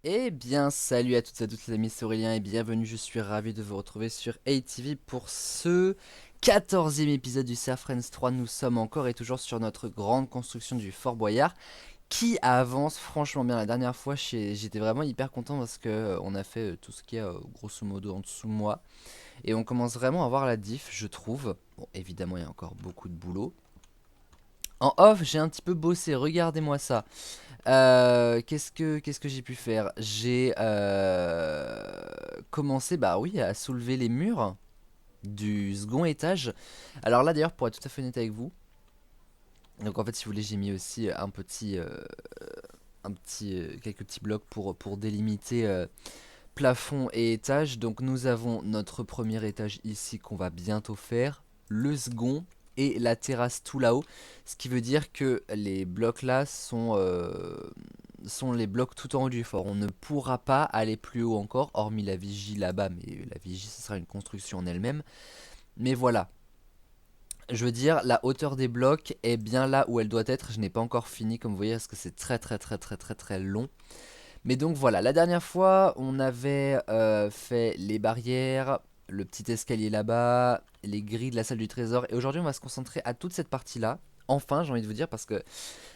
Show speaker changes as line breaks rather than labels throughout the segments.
Eh bien, salut à toutes et à tous les amis, c'est Aurélien et bienvenue, je suis ravi de vous retrouver sur ATV pour ce 14e épisode du Surf Friends 3. Nous sommes encore et toujours sur notre grande construction du Fort Boyard qui avance franchement bien. La dernière fois, j'étais vraiment hyper content parce que on a fait tout ce qu'il y a grosso modo en dessous de moi. Et on commence vraiment à voir la diff, je trouve. Bon, évidemment, il y a encore beaucoup de boulot. En off, j'ai un petit peu bossé, regardez-moi ça. Qu'est-ce que j'ai pu faire? J'ai commencé, bah oui, à soulever les murs du second étage. Alors là, d'ailleurs, pour être tout à fait honnête avec vous, donc en fait, si vous voulez, j'ai mis aussi quelques petits blocs pour délimiter plafond et étage. Donc nous avons notre premier étage ici qu'on va bientôt faire, le second et la terrasse tout là-haut. Ce qui veut dire que les blocs là sont les blocs tout en haut du fort. On ne pourra pas aller plus haut encore, hormis la vigie là-bas, mais la vigie ce sera une construction en elle-même. Mais voilà. Je veux dire, la hauteur des blocs est bien là où elle doit être. Je n'ai pas encore fini, comme vous voyez, parce que c'est très long. Mais donc voilà, la dernière fois, on avait fait les barrières, le petit escalier là-bas, les grilles de la salle du trésor. Et aujourd'hui, on va se concentrer à toute cette partie-là. Enfin, j'ai envie de vous dire, parce que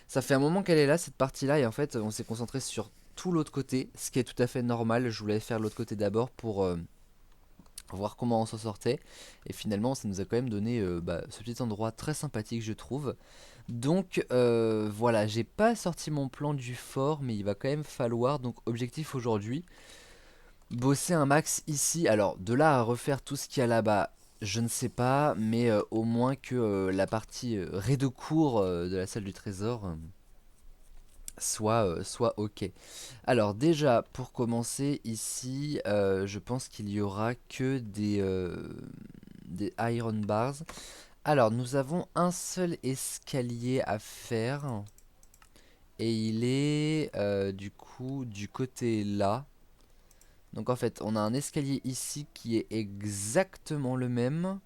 ça fait un moment qu'elle est là, cette partie-là. Et en fait, on s'est concentré sur tout l'autre côté, ce qui est tout à fait normal. Je voulais faire l'autre côté d'abord pour voir comment on s'en sortait. Et finalement, ça nous a quand même donné ce petit endroit très sympathique, je trouve. Donc voilà, j'ai pas sorti mon plan du fort, mais il va quand même falloir, donc objectif aujourd'hui, bosser un max ici. Alors de là à refaire tout ce qu'il y a là-bas, je ne sais pas, mais au moins que la partie raid de cour de la salle du trésor soit ok. Alors déjà, pour commencer ici, je pense qu'il y aura que des iron bars. Alors nous avons un seul escalier à faire. Et il est du coup du côté là. Donc en fait on a un escalier ici qui est exactement le même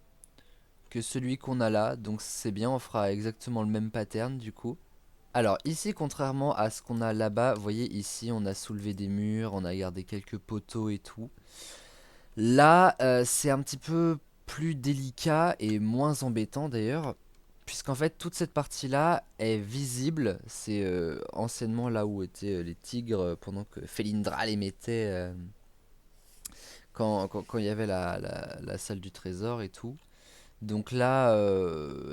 que celui qu'on a là. Donc c'est bien, on fera exactement le même pattern du coup. Alors ici, contrairement à ce qu'on a là-bas, vous voyez ici on a soulevé des murs, on a gardé quelques poteaux et tout. Là c'est un petit peu plus délicat et moins embêtant d'ailleurs. Puisqu'en fait toute cette partie là est visible, c'est anciennement là où étaient les tigres pendant que Felindra les mettait quand il y avait la salle du trésor et tout. Donc là,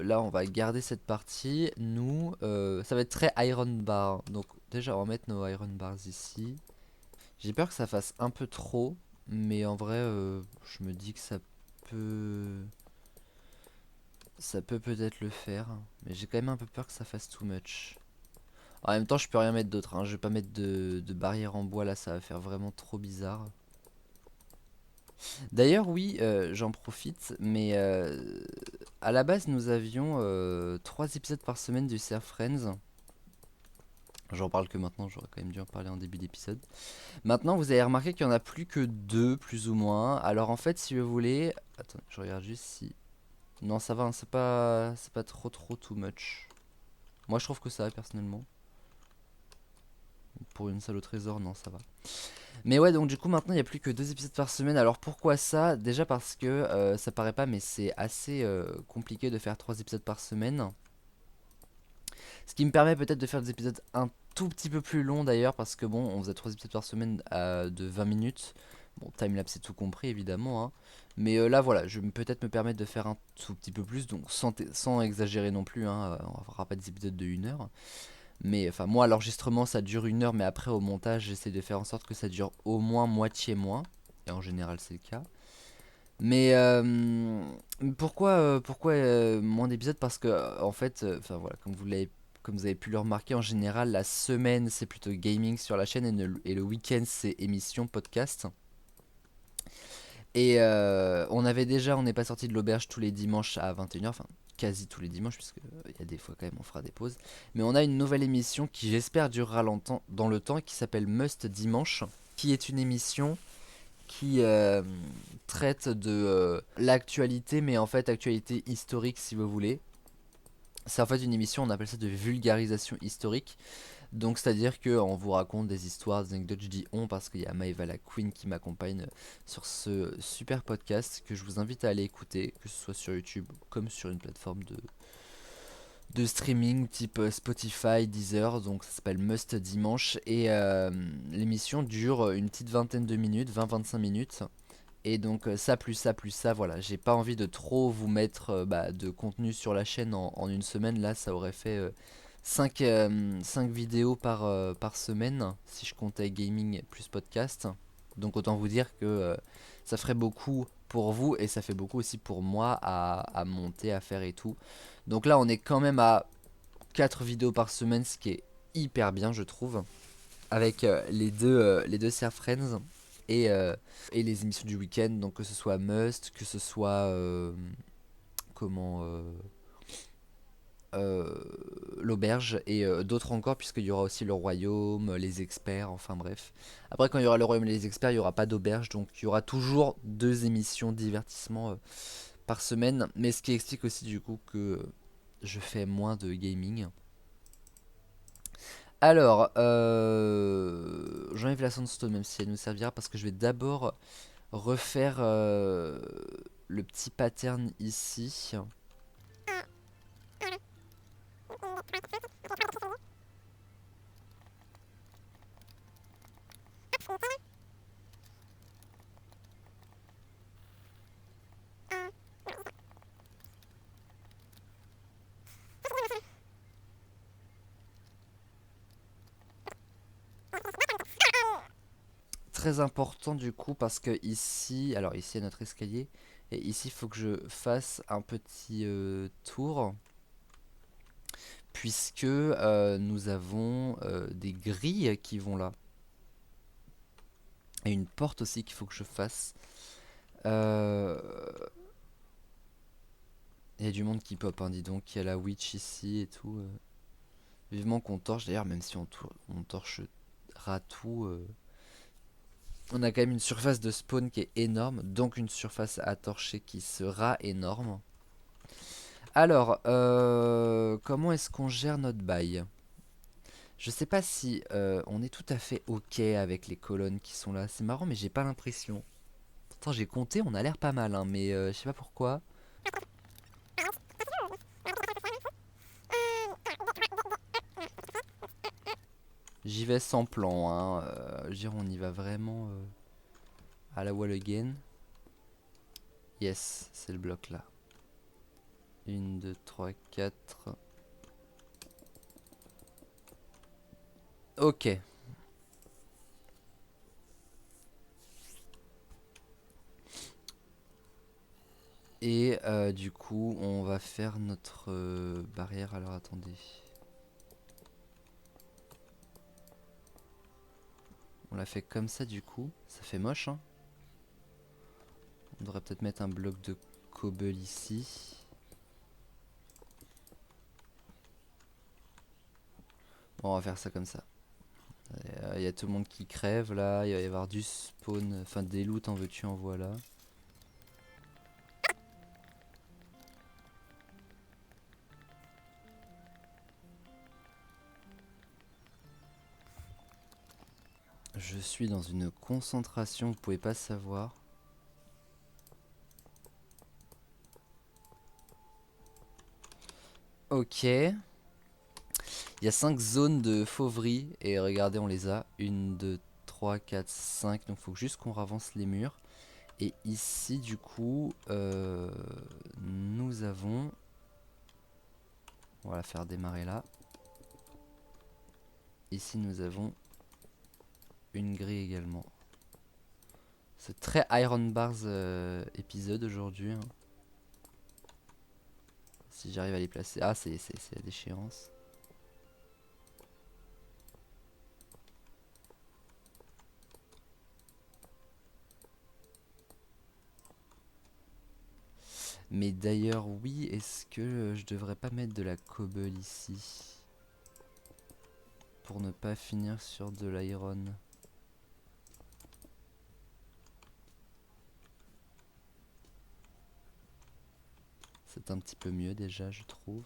là on va garder cette partie, nous, ça va être très iron bar, donc déjà on va mettre nos iron bars ici. J'ai peur que ça fasse un peu trop, mais en vrai je me dis que peut... Ça peut peut-être le faire, mais j'ai quand même un peu peur que ça fasse too much. En même temps, je peux rien mettre d'autre, hein. Je vais pas mettre de barrière en bois là, ça va faire vraiment trop bizarre. D'ailleurs, oui, j'en profite, mais à la base, nous avions 3 épisodes par semaine du Surf Friends. J'en parle que maintenant, j'aurais quand même dû en parler en début d'épisode. Maintenant, vous avez remarqué qu'il y en a plus que 2, plus ou moins. Alors en fait, si vous voulez... Attends, je regarde juste si... Non, ça va, hein, c'est pas trop too much. Moi, je trouve que ça va, personnellement. Pour une salle au trésor, non, ça va. Mais ouais, donc du coup, maintenant, il n'y a plus que 2 épisodes par semaine. Alors pourquoi ça? Déjà parce que ça paraît pas, mais c'est assez compliqué de faire 3 épisodes par semaine. Ce qui me permet peut-être de faire des épisodes un tout petit peu plus longs d'ailleurs, parce que bon, on faisait 3 épisodes par semaine de 20 minutes. Bon, timelapse c'est tout compris évidemment, hein. Mais là voilà, je vais peut-être me permettre de faire un tout petit peu plus, donc sans exagérer non plus, hein, on fera pas des épisodes de 1 heure. Mais enfin, moi, l'enregistrement ça dure 1 heure, mais après au montage, j'essaie de faire en sorte que ça dure au moins moitié moins. Et en général, c'est le cas. Mais pourquoi moins d'épisodes? Parce que en fait, enfin voilà, comme vous avez pu le remarquer, en général, la semaine c'est plutôt gaming sur la chaîne et le week-end c'est émission podcast. Et on n'est pas sorti de l'auberge tous les dimanches à 21 h, enfin quasi tous les dimanches, puisque il y a des fois quand même on fera des pauses. Mais on a une nouvelle émission qui j'espère durera longtemps dans le temps, qui s'appelle Must Dimanche, qui est une émission qui traite de l'actualité, mais en fait actualité historique si vous voulez. C'est en fait une émission, on appelle ça de vulgarisation historique. Donc c'est-à-dire qu'on vous raconte des histoires, des anecdotes, je dis on parce qu'il y a Maëva la Queen qui m'accompagne sur ce super podcast que je vous invite à aller écouter, que ce soit sur YouTube comme sur une plateforme de streaming type Spotify, Deezer, donc ça s'appelle Must Dimanche et l'émission dure une petite vingtaine de minutes, 20-25 minutes. Et donc ça plus ça plus ça, voilà, j'ai pas envie de trop vous mettre de contenu sur la chaîne en une semaine, là ça aurait fait 5 vidéos par semaine si je comptais gaming plus podcast. Donc autant vous dire que ça ferait beaucoup pour vous et ça fait beaucoup aussi pour moi à monter, à faire et tout. Donc là on est quand même à 4 vidéos par semaine, ce qui est hyper bien je trouve, avec les deux Sir Friends et les émissions du week-end, donc que ce soit Must, que ce soit comment euh, l'auberge et d'autres encore, puisqu'il y aura aussi le royaume, les experts, enfin bref. Après, quand il y aura le royaume et les experts, il n'y aura pas d'auberge, donc il y aura toujours 2 émissions de divertissement par semaine, mais ce qui explique aussi du coup que je fais moins de gaming. Alors, j'enlève la sandstone même si elle nous servira parce que je vais d'abord refaire le petit pattern ici. Très important du coup parce que ici, alors ici il y a notre escalier et ici il faut que je fasse un petit tour puisque nous avons des grilles qui vont là et une porte aussi qu'il faut que je fasse. Euh, Il y a du monde qui pop, hein, dis donc, il y a la witch ici et tout. Vivement qu'on torche d'ailleurs, même si on torchera tout. On a quand même une surface de spawn qui est énorme, donc une surface à torcher qui sera énorme. Alors, comment est-ce qu'on gère notre bail? Je sais pas si on est tout à fait ok avec les colonnes qui sont là. C'est marrant, mais j'ai pas l'impression. Pourtant, j'ai compté, on a l'air pas mal, hein, mais je sais pas pourquoi. J'y vais sans plan, hein. Je veux dire, on y va vraiment à la wall again. Yes, c'est le bloc là. 1, 2, 3, 4. Ok. Et du coup, on va faire notre barrière. Alors attendez. On l'a fait comme ça du coup. Ça fait moche, hein. On devrait peut-être mettre un bloc de cobble ici. Bon, on va faire ça comme ça. Il y a tout le monde qui crève là. Il va y avoir du spawn. Enfin, des loots en veux-tu, en voilà. Je suis dans une concentration, vous pouvez pas savoir. Ok. Il y a 5 zones de fauverie. Et regardez, on les a. 1, 2, 3, 4, 5. Donc faut juste qu'on ravance les murs. Et ici, du coup, nous avons... On va la faire démarrer là. Ici, nous avons une grille également. C'est très Iron Bars épisode aujourd'hui, hein. Si j'arrive à les placer. Ah, c'est la déchéance. Mais d'ailleurs, oui, est-ce que je devrais pas mettre de la cobble ici? Pour ne pas finir sur de l'iron. C'est un petit peu mieux déjà, je trouve.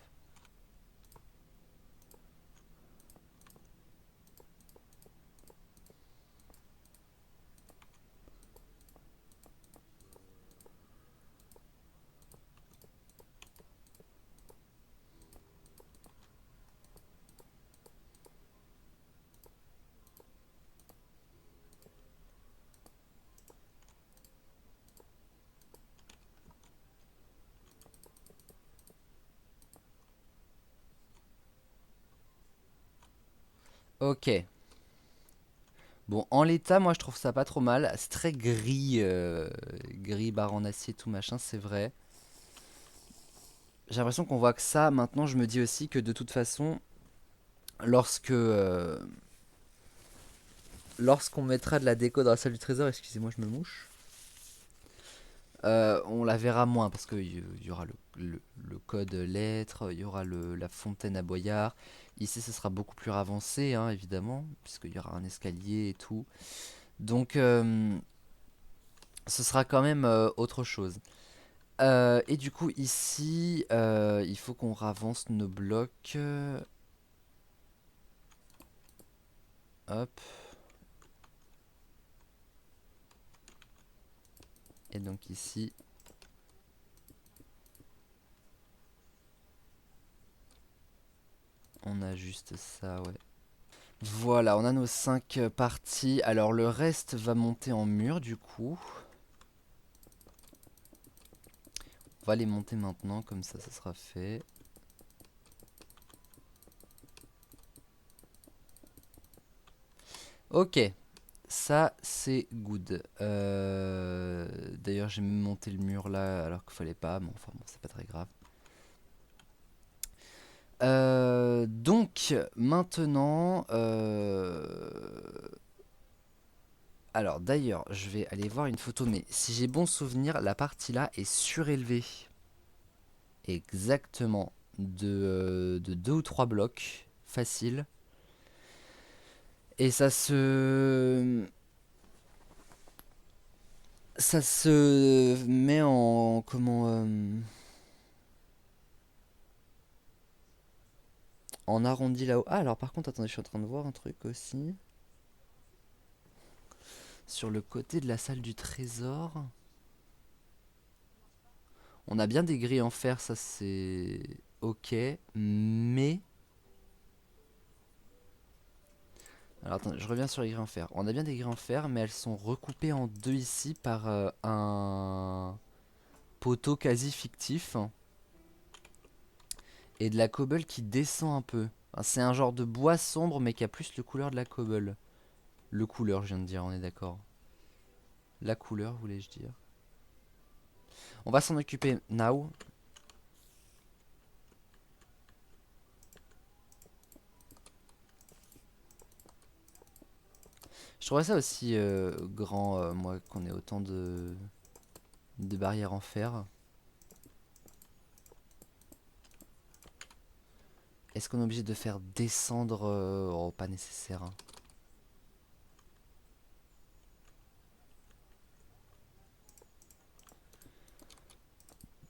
Ok. Bon, en l'état, moi je trouve ça pas trop mal. C'est très gris, gris, barre en acier, tout machin, c'est vrai. J'ai l'impression qu'on voit que ça. Maintenant, je me dis aussi que de toute façon, lorsque lorsqu'on mettra de la déco dans la salle du trésor, excusez-moi, je me mouche, on la verra moins parce qu'il y aura le code lettres, il y aura la fontaine à Boyard. Ici, ce sera beaucoup plus avancé, hein, évidemment, puisqu'il y aura un escalier et tout. Donc, ce sera quand même autre chose. Et du coup, ici, il faut qu'on ravance nos blocs. Hop. Et donc ici, on a juste ça, ouais. Voilà, on a nos 5 parties. Alors le reste va monter en mur du coup. On va les monter maintenant, comme ça sera fait. Ok, ça c'est good. D'ailleurs j'ai même monté le mur là alors qu'il fallait pas, mais enfin bon c'est pas très grave. Donc maintenant, alors d'ailleurs je vais aller voir une photo, mais si j'ai bon souvenir, la partie là est surélevée. Exactement. De 2 ou 3 blocs. Facile. Et ça se. Ça se met en. Comment. En arrondi là-haut. Ah, alors par contre, attendez, je suis en train de voir un truc aussi. Sur le côté de la salle du trésor. On a bien des grilles en fer, ça c'est. Ok. Mais. Alors attendez, je reviens sur les grilles en fer. On a bien des grilles en fer, mais elles sont recoupées en deux ici par un poteau quasi fictif. Et de la cobble qui descend un peu. Enfin, c'est un genre de bois sombre mais qui a plus le couleur de la cobble. Le couleur, je viens de dire, on est d'accord. La couleur, voulais-je dire. On va s'en occuper now. Je trouverais ça aussi grand, moi, qu'on ait autant de barrières en fer. Est-ce qu'on est obligé de faire descendre oh, pas nécessaire, hein.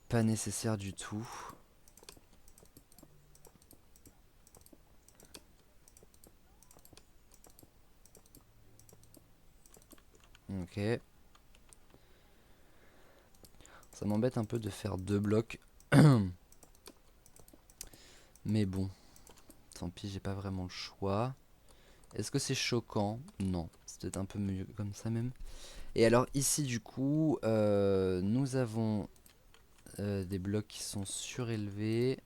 Pas nécessaire du tout. Ok. Ça m'embête un peu de faire 2 blocs. Mais bon, tant pis, j'ai pas vraiment le choix. Est-ce que c'est choquant? Non, c'est peut-être un peu mieux comme ça même. Et alors ici du coup, nous avons des blocs qui sont surélevés.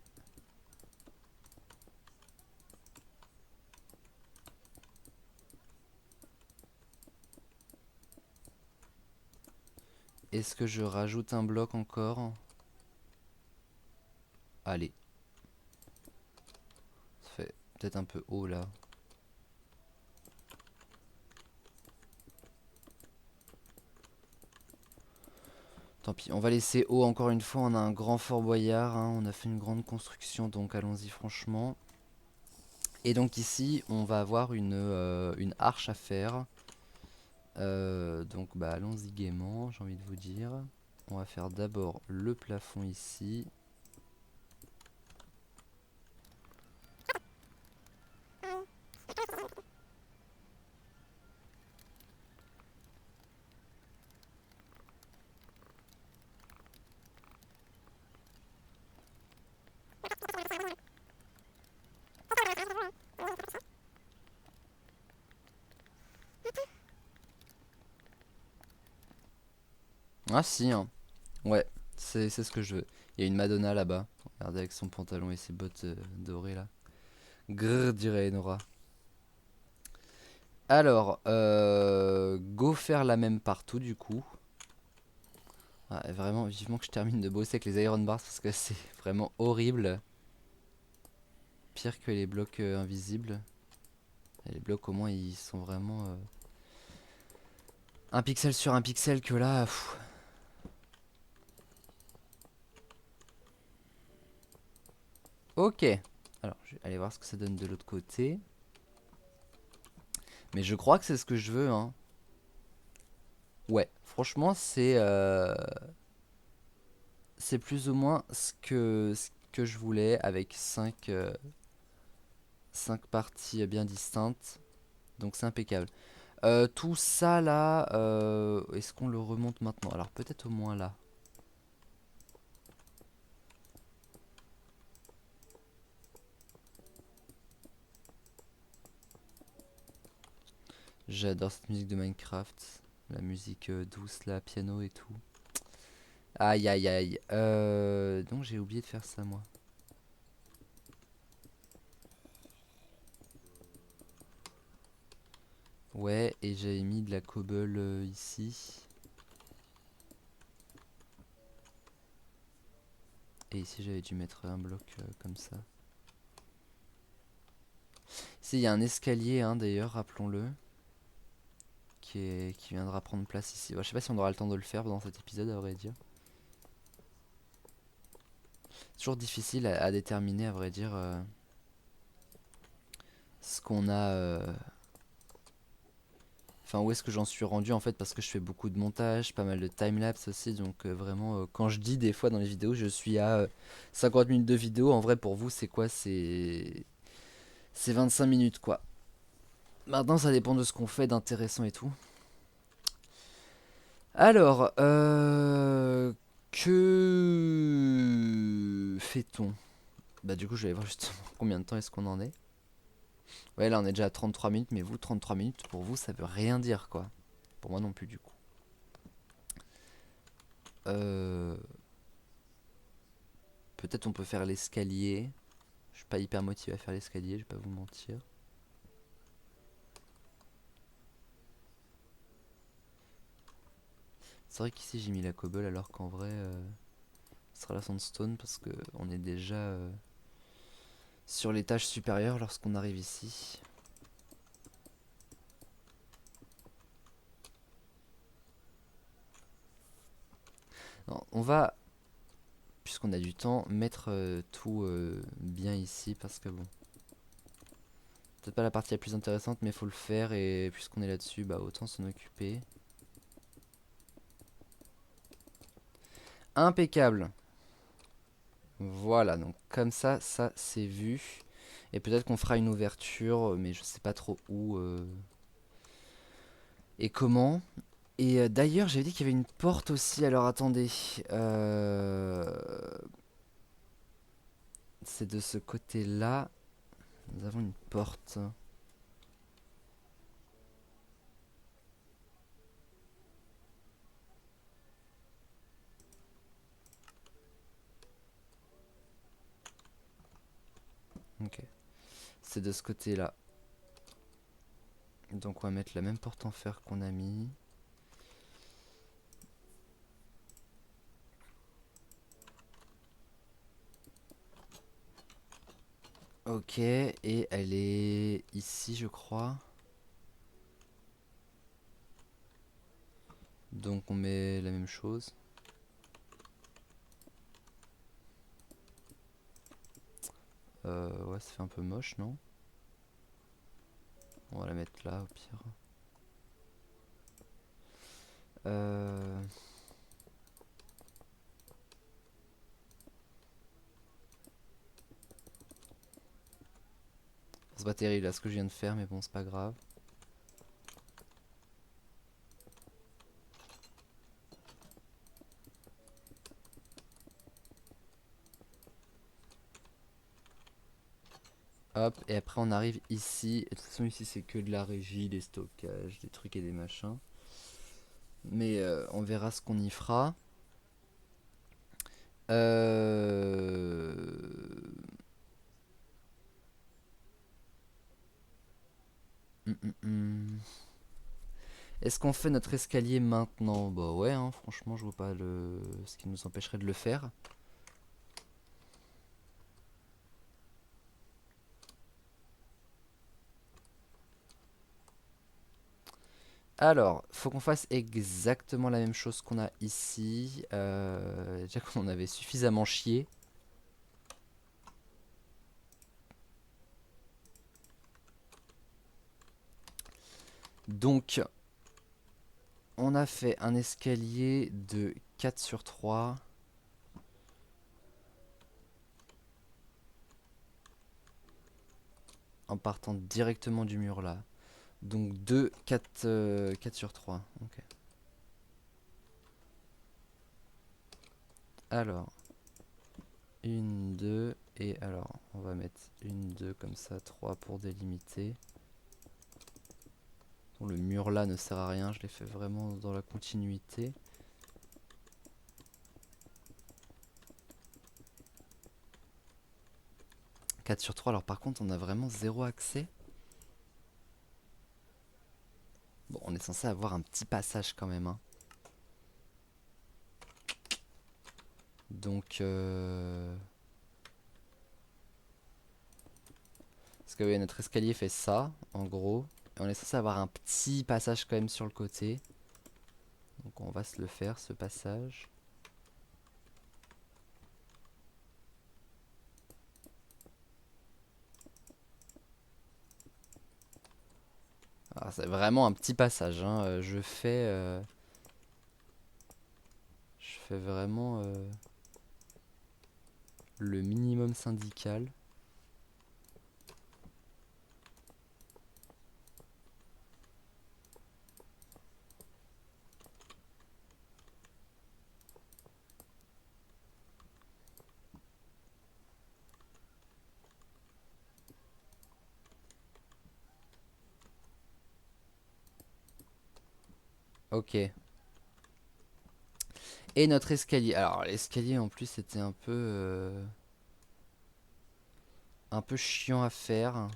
Est-ce que je rajoute un bloc encore? Allez, ça fait peut-être un peu haut là. Tant pis, on va laisser haut encore une fois. On a un grand Fort Boyard, hein, on a fait une grande construction, donc allons-y franchement. Et donc ici, on va avoir une arche à faire. Donc bah allons-y gaiement, j'ai envie de vous dire. On va faire d'abord le plafond ici. Ah si, hein. Ouais, c'est ce que je veux. Il y a une Madonna là-bas. Regardez avec son pantalon et ses bottes dorées là. Grrr, dirait Nora. Alors, go faire la même partout du coup. Ah, vraiment, vivement que je termine de bosser avec les iron bars parce que c'est vraiment horrible. Pire que les blocs invisibles. Et les blocs au moins ils sont vraiment un pixel sur un pixel que là. Pff. Ok. Alors, je vais aller voir ce que ça donne de l'autre côté. Mais je crois que c'est ce que je veux, hein. Ouais, franchement, c'est plus ou moins ce que je voulais avec 5 parties bien distinctes. Donc c'est impeccable. Tout ça là, est-ce qu'on le remonte maintenant? Alors peut-être au moins là. J'adore cette musique de Minecraft. La musique douce là, piano et tout. Aïe aïe aïe. Donc j'ai oublié de faire ça moi. Ouais, et j'avais mis de la cobble ici. Et ici j'avais dû mettre un bloc comme ça. Ici il y a un escalier hein, d'ailleurs, rappelons-le. Qui viendra prendre place ici. Bon, je sais pas si on aura le temps de le faire dans cet épisode à vrai dire. C'est toujours difficile à déterminer à vrai dire ce qu'on a... Enfin où est-ce que j'en suis rendu en fait parce que je fais beaucoup de montage, pas mal de timelapse aussi donc vraiment quand je dis des fois dans les vidéos je suis à 50 minutes de vidéo en vrai pour vous c'est quoi c'est 25 minutes quoi. Maintenant ça dépend de ce qu'on fait d'intéressant et tout. Alors que fait-on? Bah du coup je vais voir justement combien de temps est-ce qu'on en est. Ouais là on est déjà à 33 minutes mais vous 33 minutes pour vous ça veut rien dire quoi. Pour moi non plus du coup. Euh... Peut-être on peut faire l'escalier. Je suis pas hyper motivé à faire l'escalier, je vais pas vous mentir. C'est vrai qu'ici j'ai mis la cobble alors qu'en vrai ce sera la sandstone parce que on est déjà sur l'étage supérieur lorsqu'on arrive ici. Non, on va, puisqu'on a du temps, mettre tout bien ici parce que bon. Peut-être pas la partie la plus intéressante mais faut le faire et puisqu'on est là-dessus bah autant s'en occuper. Impeccable. Voilà, donc comme ça c'est vu. Et peut-être qu'on fera une ouverture, mais je sais pas trop où et comment. Et d'ailleurs, j'avais dit qu'il y avait une porte aussi, alors attendez. Euh, c'est de ce côté-là. Nous avons une porte. Ok. C'est de ce côté-là. Donc on va mettre la même porte en fer qu'on a mis. Ok, et elle est ici, je crois. Donc on met la même chose. Ouais, ça fait un peu moche, non? On va la mettre là, au pire. Euh... C'est pas terrible là ce que je viens de faire, mais bon, c'est pas grave. Hop, et après on arrive ici. Et de toute façon, ici c'est que de la régie, des stockages, des trucs et des machins. Mais on verra ce qu'on y fera. Euh... Est-ce qu'on fait notre escalier maintenant? Bah ouais, hein, franchement, je vois pas ce qui nous empêcherait de le faire. Alors, faut qu'on fasse exactement la même chose qu'on a ici. Déjà qu'on en avait suffisamment chié. Donc, on a fait un escalier de 4 sur 3. En partant directement du mur là. Donc 2, 4, 4 sur 3. Ok. Alors, 1, 2. Et alors, on va mettre 1, 2 comme ça, 3 pour délimiter. Bon, le mur là ne sert à rien, je l'ai fait vraiment dans la continuité. « 4 sur 3, alors par contre on a vraiment zéro accès. Bon, on est censé avoir un petit passage quand même, hein. Donc parce que oui, notre escalier fait ça, en gros. Et on est censé avoir un petit passage quand même sur le côté. Donc on va se le faire, ce passage. Alors c'est vraiment un petit passage, hein. Je fais vraiment le minimum syndical. Ok. Et notre escalier. Alors l'escalier en plus c'était un peu chiant à faire.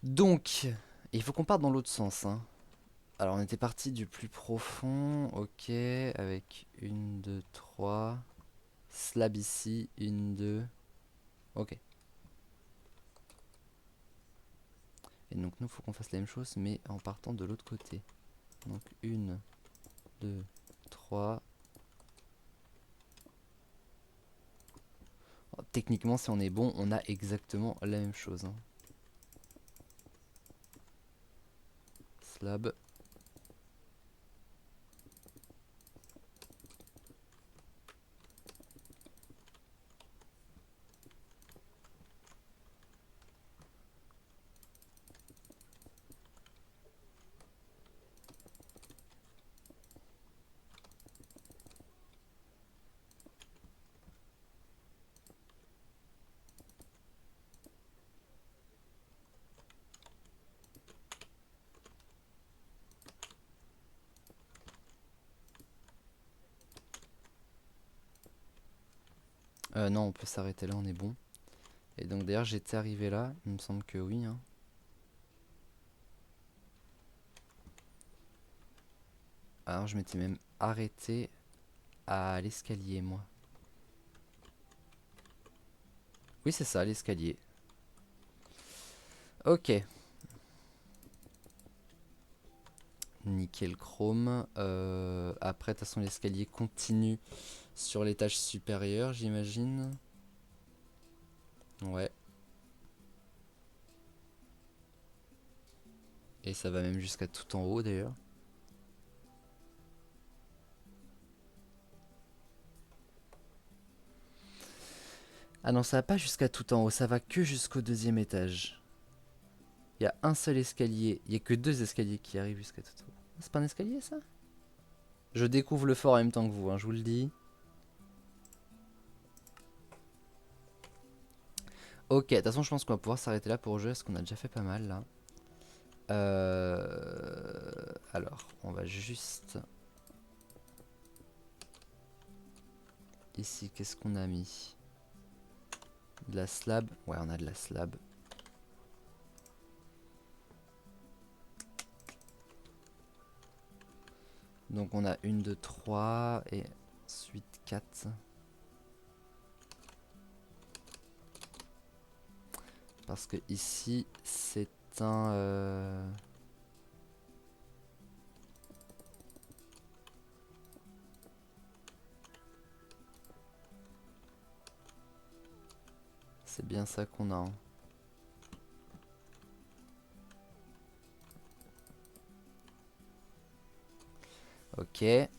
Donc, il faut qu'on parte dans l'autre sens, hein. Alors on était parti du plus profond, ok, avec 1, 2, 3. Slab ici, 1, 2. Ok. Et donc nous, il faut qu'on fasse la même chose, mais en partant de l'autre côté. Donc 1, 2, 3. Oh, techniquement, si on est bon, on a exactement la même chose, hein. Slab. Non, on peut s'arrêter là, on est bon. Et donc d'ailleurs, j'étais arrivé là, il me semble que oui, hein. Alors je m'étais même arrêté à l'escalier, moi. Oui, c'est ça, l'escalier. Ok. Nickel chrome. Après, de toute façon, l'escalier continue sur l'étage supérieur, j'imagine. Ouais. Et ça va même jusqu'à tout en haut, d'ailleurs. Ah non, ça va pas jusqu'à tout en haut, ça va que jusqu'au deuxième étage. Il y a un seul escalier, il y a que deux escaliers qui arrivent jusqu'à tout en haut. C'est pas un escalier, ça? Je découvre le fort en même temps que vous, hein, je vous le dis. Ok, de toute façon, je pense qu'on va pouvoir s'arrêter là pour le jeu, parce qu'on a déjà fait pas mal, là. Alors, on va juste... Ici, qu'est-ce qu'on a mis? De la slab. Ouais, on a de la slab. Donc on a 1, 2, 3 et ensuite 4. Parce que ici c'est un... C'est bien ça qu'on a. Hein. Ok. Eh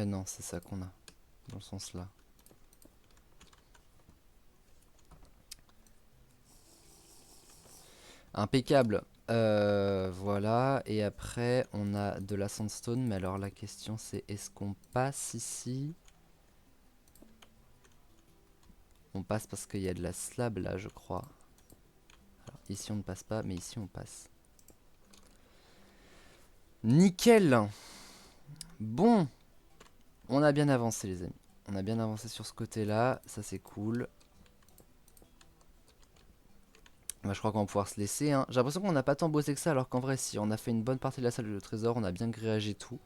non, c'est ça qu'on a. Dans ce sens-là. Impeccable. Voilà. Et après, on a de la sandstone. Mais alors la question c'est, est-ce qu'on passe ici? On passe parce qu'il y a de la slab là, je crois. Alors, ici on ne passe pas, mais ici on passe. Nickel. Bon. On a bien avancé les amis. On a bien avancé sur ce côté-là. Ça c'est cool. Bah, je crois qu'on va pouvoir se laisser. Hein. J'ai l'impression qu'on n'a pas tant bossé que ça, alors qu'en vrai, si on a fait une bonne partie de la salle de trésor, on a bien grillagé tout.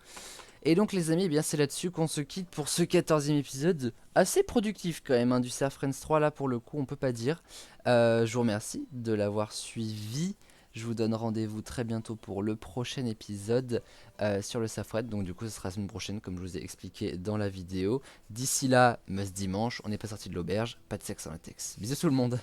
Et donc, les amis, eh bien c'est là-dessus qu'on se quitte pour ce 14e épisode. Assez productif quand même, hein, du Surf Friends 3, là pour le coup, on peut pas dire. Je vous remercie de l'avoir suivi. Je vous donne rendez-vous très bientôt pour le prochain épisode sur le Safred. Donc du coup, ce sera la semaine prochaine, comme je vous ai expliqué dans la vidéo. D'ici là, must dimanche, on n'est pas sorti de l'auberge, pas de sexe en latex. Bisous tout le monde.